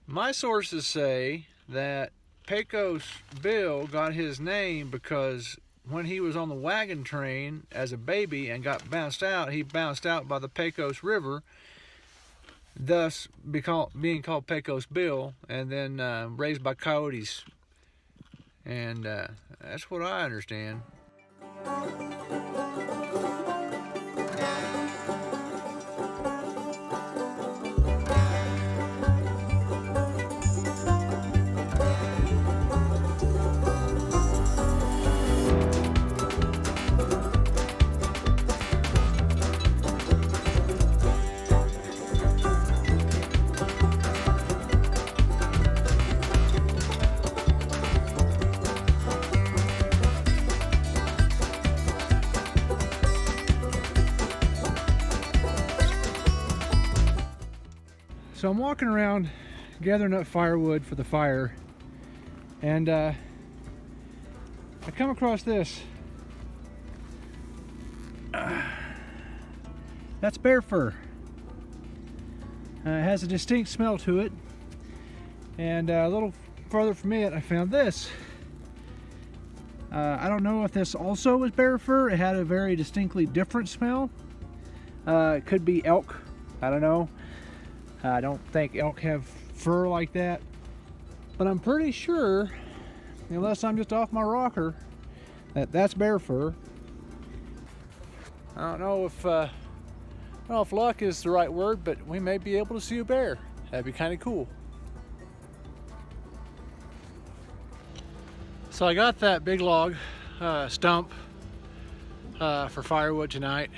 My sources say that Pecos Bill got his name because when he was on the wagon train as a baby and got bounced out, he bounced out by the Pecos River, thus being called Pecos Bill, and then raised by coyotes. And that's what I understand. So I'm walking around gathering up firewood for the fire, and I come across this. That's bear fur. It has a distinct smell to it, and a little farther from it I found this. I don't know if this also was bear fur. It had a very distinctly different smell. It could be elk, I don't know. I don't think elk have fur like that, but I'm pretty sure, unless I'm just off my rocker, that that's bear fur. I don't know if luck is the right word, but we may be able to see a bear. That'd be kind of cool. So I got that big log stump for firewood tonight,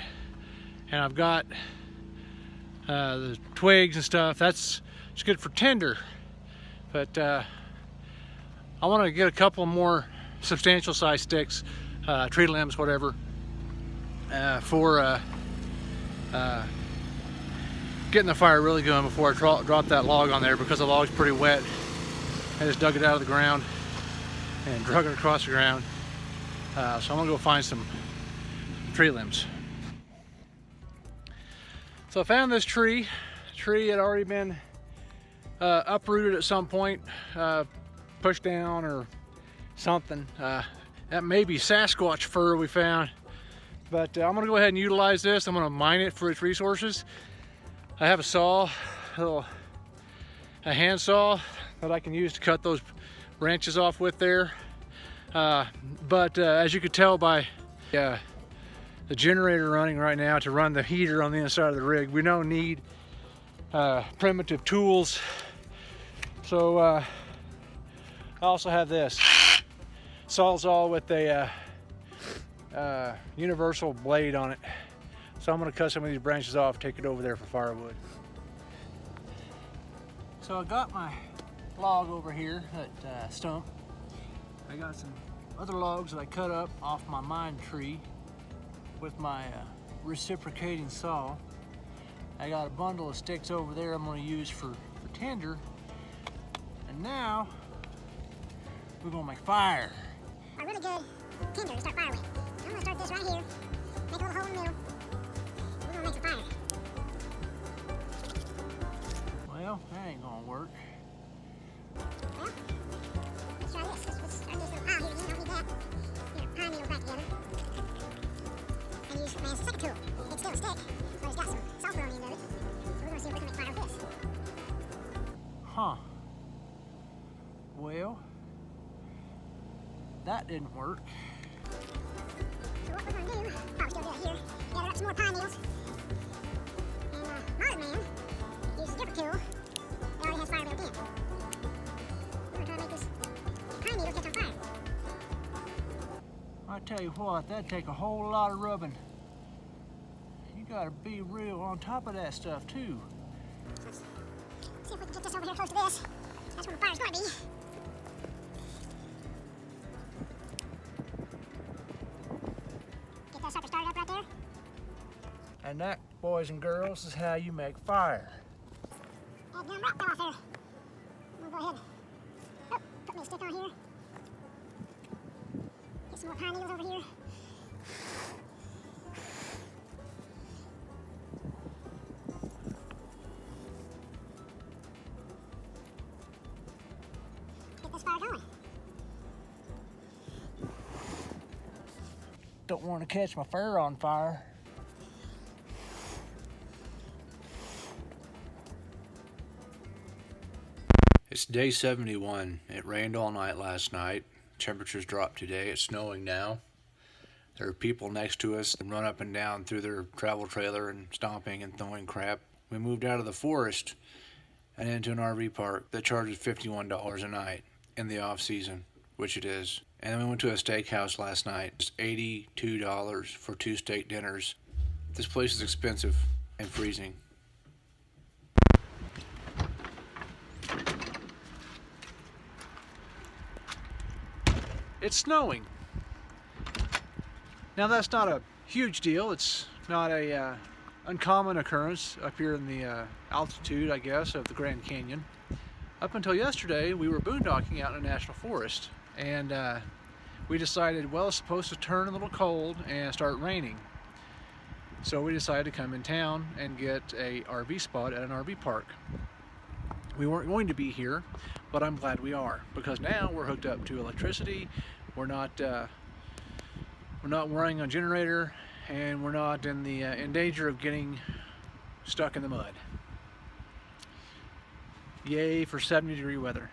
and I've got the twigs and stuff. It's good for tinder, but I want to get a couple more substantial size sticks, tree limbs, whatever, for getting the fire really going before I drop that log on there, because the log's pretty wet. I just dug it out of the ground and drug it across the ground. So I'm gonna go find some tree limbs. So I found this tree. The tree had already been uprooted at some point, pushed down or something. That may be Sasquatch fur we found, but I'm gonna go ahead and utilize this. I'm gonna mine it for its resources. I have a saw, a hand saw that I can use to cut those branches off with there. But as you could tell by the generator running right now to run the heater on the inside of the rig, we don't need primitive tools. So I also have this Sawzall with a universal blade on it. So I'm going to cut some of these branches off, take it over there for firewood. So I got my log over here, that stump. I got some other logs that I cut up off my mine tree with my reciprocating saw. I got a bundle of sticks over there I'm going to use for tinder. And now we're going to make fire. A really good tinder to start fire with. I'm going to start this right here. Make a little hole in the middle. We're going to make some fire. Well, that ain't going to work. Well, let's try this. Let's start this little pile here. You don't need that. Here, pile needles back together. And use man's second tool. It's still a stick, but it's got some sulfur on the end of it. So we're going to see if we can make fire with this. Huh. Well, that didn't work. So what we're going to do, probably still do it here, gather up some more pine needles. And modern man uses a different tool that already has fire built in. We're going to try to make this pine needle catch on fire. I tell you what, that'd take a whole lot of rubbing. You gotta be real on top of that stuff too. Let's see if we can get this over here close to this. That's where the fire's going to be. Get that sucker started up right there. And that, boys and girls, is how you make fire. That damn rock fell off there. I'm going to go ahead. Oh, put me a stick on here. Get some more pine needles over here. this fire going. Don't want to catch my fur on fire. It's day 71. It rained all night last night. Temperatures dropped today. It's snowing now. There are people next to us that run up and down through their travel trailer and stomping and throwing crap. We moved out of the forest and into an RV park that charges $51 a night in the off season, which it is. And then we went to a steakhouse last night. It's $82 for 2 steak dinners. This place is expensive and freezing. It's snowing. Now that's not a huge deal. It's not a uncommon occurrence up here in the altitude, I guess, of the Grand Canyon. Up until yesterday, we were boondocking out in a national forest, and we decided, well, it's supposed to turn a little cold and start raining. So we decided to come in town and get a RV spot at an RV park. We weren't going to be here, but I'm glad we are, because now we're hooked up to electricity. We're not running on a generator, and we're not in danger of getting stuck in the mud. Yay for 70-degree weather.